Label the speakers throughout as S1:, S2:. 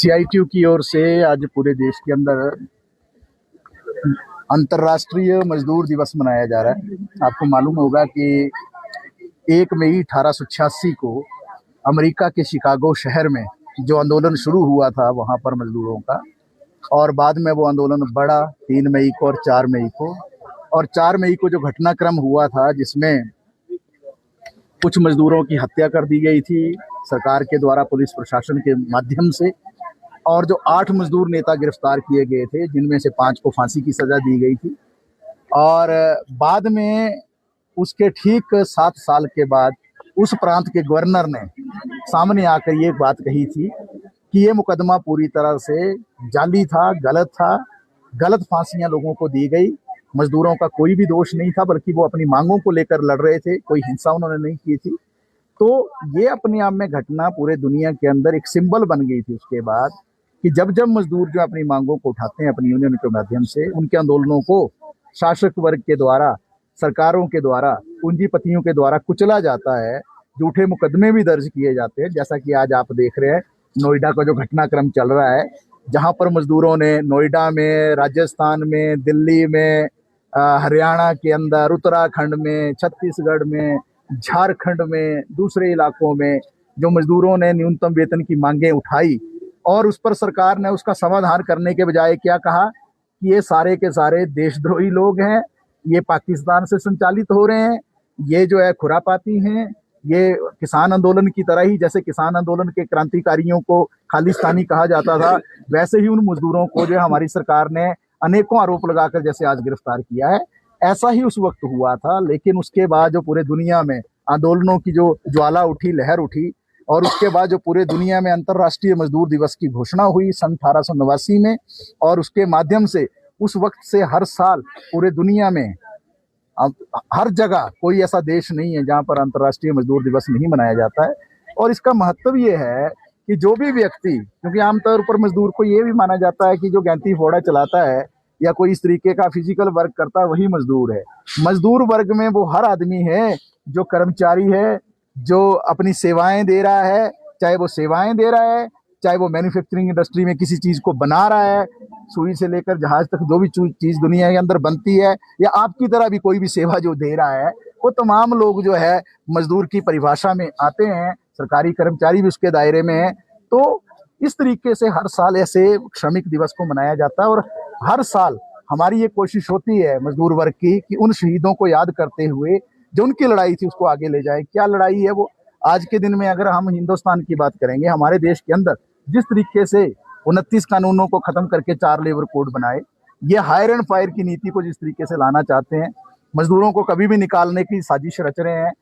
S1: CITU की ओर से आज पूरे देश के अंदर अंतर्राष्ट्रीय मजदूर दिवस मनाया जा रहा है। आपको मालूम होगा कि 1 मई 1886 को अमेरिका के शिकागो शहर में जो आंदोलन शुरू हुआ था वहां पर मजदूरों का, और बाद में वो आंदोलन बढ़ा 3 मई को और 4 मई को। और 4 मई को जो घटनाक्रम हुआ था जिसमें कुछ मजदूरों की हत्या कर दी गई थी सरकार के द्वारा, पुलिस प्रशासन के माध्यम से, और जो 8 मजदूर नेता गिरफ्तार किए गए थे जिनमें से 5 को फांसी की सजा दी गई थी। और बाद में उसके ठीक 7 साल के बाद उस प्रांत के गवर्नर ने सामने आकर ये बात कही थी कि ये मुकदमा पूरी तरह से जाली था, गलत था, गलत फांसियां लोगों को दी गई। मजदूरों का कोई भी दोष नहीं था, बल्कि वो अपनी मांगों को लेकर लड़ रहे थे, कोई हिंसा उन्होंने नहीं की थी। तो ये अपने आप में घटना पूरे दुनिया के अंदर एक सिंबल बन गई थी उसके बाद, कि जब जब मजदूर जो अपनी मांगों को उठाते हैं अपनी यूनियन के माध्यम से, उनके आंदोलनों को शासक वर्ग के द्वारा, सरकारों के द्वारा, पूंजीपतियों के द्वारा कुचला जाता है, झूठे मुकदमे भी दर्ज किए जाते हैं। जैसा कि आज आप देख रहे हैं नोएडा का जो घटनाक्रम चल रहा है, जहां पर मजदूरों ने नोएडा में, राजस्थान में, दिल्ली में, हरियाणा के अंदर, उत्तराखंड में, छत्तीसगढ़ में, झारखंड में, दूसरे इलाकों में जो मजदूरों ने न्यूनतम वेतन की मांगें उठाई, और उस पर सरकार ने उसका समाधान करने के बजाय क्या कहा कि ये सारे के सारे देशद्रोही लोग हैं, ये पाकिस्तान से संचालित हो रहे हैं, ये जो है खुरापाती हैं, ये किसान आंदोलन की तरह ही, जैसे किसान आंदोलन के क्रांतिकारियों को खालिस्तानी कहा जाता था, वैसे ही उन मजदूरों को जो है हमारी सरकार ने अनेकों आरोप लगाकर जैसे आज गिरफ्तार किया है। ऐसा ही उस वक्त हुआ था, लेकिन उसके बाद जो पूरे दुनिया में आंदोलनों की जो ज्वाला उठी, लहर उठी, और उसके बाद जो पूरे दुनिया में अंतर्राष्ट्रीय मजदूर दिवस की घोषणा हुई सन 1889 में, और उसके माध्यम से उस वक्त से हर साल पूरे दुनिया में हर जगह कोई ऐसा देश नहीं है जहां पर अंतर्राष्ट्रीय मजदूर दिवस नहीं मनाया जाता है। और इसका महत्व ये है कि जो भी व्यक्ति, क्योंकि आमतौर पर मजदूर को ये भी माना जाता है कि जो गैंती फोड़ा चलाता है या कोई इस तरीके का फिजिकल वर्क करता है वही मजदूर है। मजदूर वर्ग में वो हर आदमी है जो कर्मचारी है, जो अपनी सेवाएं दे रहा है, चाहे वो सेवाएं दे रहा है, चाहे वो मैन्युफैक्चरिंग इंडस्ट्री में किसी चीज को बना रहा है, सुई से लेकर जहाज तक जो भी चीज दुनिया के अंदर बनती है, या आपकी तरह भी कोई भी सेवा जो दे रहा है, वो तमाम लोग जो है मजदूर की परिभाषा में आते हैं। सरकारी कर्मचारी भी उसके दायरे में है। तो इस तरीके से हर साल ऐसे श्रमिक दिवस को मनाया जाता है, और हर साल हमारी ये कोशिश होती है मजदूर वर्ग की कि उन शहीदों को याद करते हुए जो उनकी लड़ाई थी उसको आगे ले जाए। क्या लड़ाई है वो? आज के दिन में अगर हम हिंदुस्तान की बात करेंगे, हमारे देश के अंदर जिस तरीके से 29 कानूनों को खत्म करके 4 लेबर कोड बनाए, ये हायर एंड फायर की नीति को जिस तरीके से लाना चाहते हैं, मजदूरों को कभी भी निकालने की साजिश रच रहे हैं,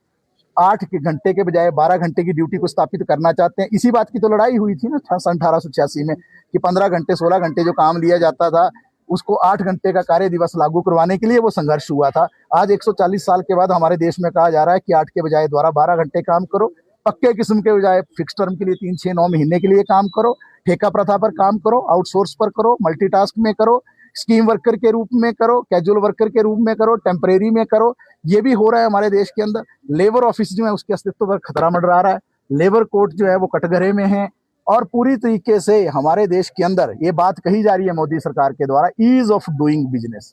S1: 8 घंटे के बजाय 12 घंटे की ड्यूटी को स्थापित करना चाहते हैं। इसी बात की तो लड़ाई हुई थी ना सन 1886 में, कि 15 घंटे 16 घंटे जो काम लिया जाता था उसको 8 घंटे का कार्य दिवस लागू करवाने के लिए वो संघर्ष हुआ था। आज 140 साल के बाद हमारे देश में कहा जा रहा है कि 8 के बजाय द्वारा 12 घंटे काम करो, पक्के किस्म के बजाय फिक्स टर्म के लिए 3, 6, 9 महीने के लिए काम करो, ठेका प्रथा पर काम करो, आउटसोर्स पर करो, मल्टीटास्क में करो, स्कीम वर्कर के रूप में करो, कैजुअल वर्कर के रूप में करो, टेम्परेरी में करो। ये भी हो रहा है हमारे देश के अंदर। लेबर ऑफिस जो है उसके अस्तित्व पर खतरा मंडरा रहा है, लेबर कोर्ट जो है वो कटघरे में है, और पूरी तरीके से हमारे देश के अंदर ये बात कही जा रही है मोदी सरकार के द्वारा, ईज ऑफ डूइंग बिजनेस,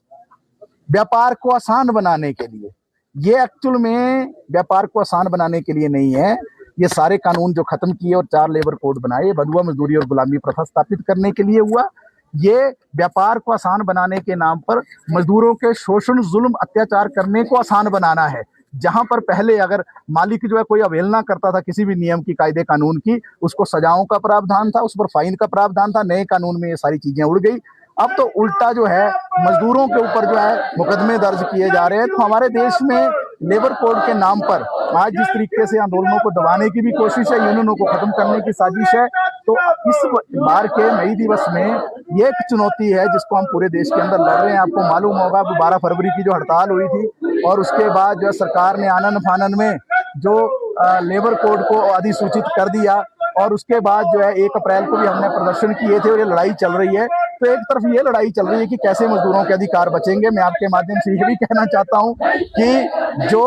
S1: व्यापार को आसान बनाने के लिए। ये एक्चुअल में व्यापार को आसान बनाने के लिए नहीं है। ये सारे कानून जो खत्म किए और 4 लेबर कोड बनाए, बंधुआ मजदूरी और गुलामी प्रथा स्थापित करने के लिए हुआ। ये व्यापार को आसान बनाने के नाम पर मजदूरों के शोषण, जुल्म, अत्याचार करने को आसान बनाना है। जहां पर पहले अगर मालिक जो है कोई अवहेलना करता था किसी भी नियम की, कायदे कानून की, उसको सजाओं का प्रावधान था, उस पर फाइन का प्रावधान था। नए कानून में ये सारी चीजें उड़ गई। अब तो उल्टा जो है मजदूरों के ऊपर जो है मुकदमे दर्ज किए जा रहे हैं। तो हमारे देश में लेबर कोड के नाम पर आज जिस तरीके से आंदोलनों को दबाने की भी कोशिश है, यूनियनों को खत्म करने की साजिश है, तो इस बार के मई दिवस में ये एक चुनौती है जिसको हम पूरे देश के अंदर लड़ रहे हैं। आपको मालूम होगा 12 फरवरी की जो हड़ताल हुई थी, और उसके बाद जो सरकार ने आनन फानन में जो लेबर कोड को अधिसूचित कर दिया, और उसके बाद जो है 1 अप्रैल को भी हमने प्रदर्शन किए थे, और ये लड़ाई चल रही है। तो एक तरफ ये लड़ाई चल रही है कि कैसे मजदूरों के अधिकार बचेंगे। मैं आपके माध्यम से ये भी कहना चाहता हूं कि जो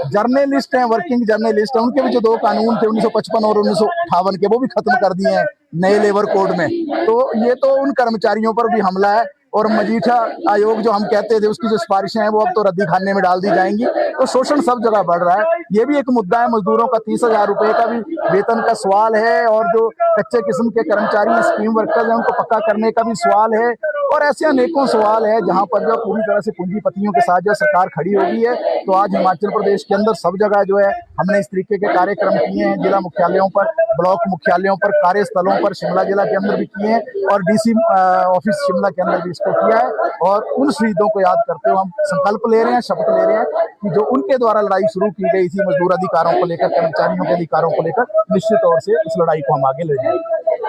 S1: जर्नलिस्ट हैं, वर्किंग जर्नलिस्ट हैं, उनके भी जो 2 कानून थे 1955 और 1958 के, वो भी खत्म कर दिए हैं नए लेबर कोड में। तो ये तो उन कर्मचारियों पर भी हमला है। और मजीठा आयोग जो हम कहते थे, उसकी जो सिफारिशें हैं वो अब तो रद्दी खाने में डाल दी जाएंगी। तो शोषण सब जगह बढ़ रहा है। ये भी एक मुद्दा है। मजदूरों का 30,000 रुपए का भी वेतन का सवाल है, और जो कच्चे किस्म के कर्मचारी स्कीम वर्कर्स हैं उनको पक्का करने का भी सवाल है, और ऐसे अनेकों सवाल है जहां पर जो पूरी तरह से पूंजीपतियों के साथ जो सरकार खड़ी हो गई है। तो आज हिमाचल प्रदेश के अंदर सब जगह जो है हमने इस तरीके के कार्यक्रम किए हैं, जिला मुख्यालयों पर, ब्लॉक मुख्यालयों पर, कार्यस्थलों पर, शिमला जिला के अंदर भी किए हैं, और डीसी ऑफिस शिमला के अंदर भी इसको किया है। और उन शहीदों को याद करते हुए हम संकल्प ले रहे हैं, शपथ ले रहे हैं कि जो उनके द्वारा लड़ाई शुरू की गई थी मजदूर अधिकारों को लेकर, कर्मचारियों के अधिकारों को लेकर, निश्चित तौर से इस लड़ाई को हम आगे ले जाएंगे।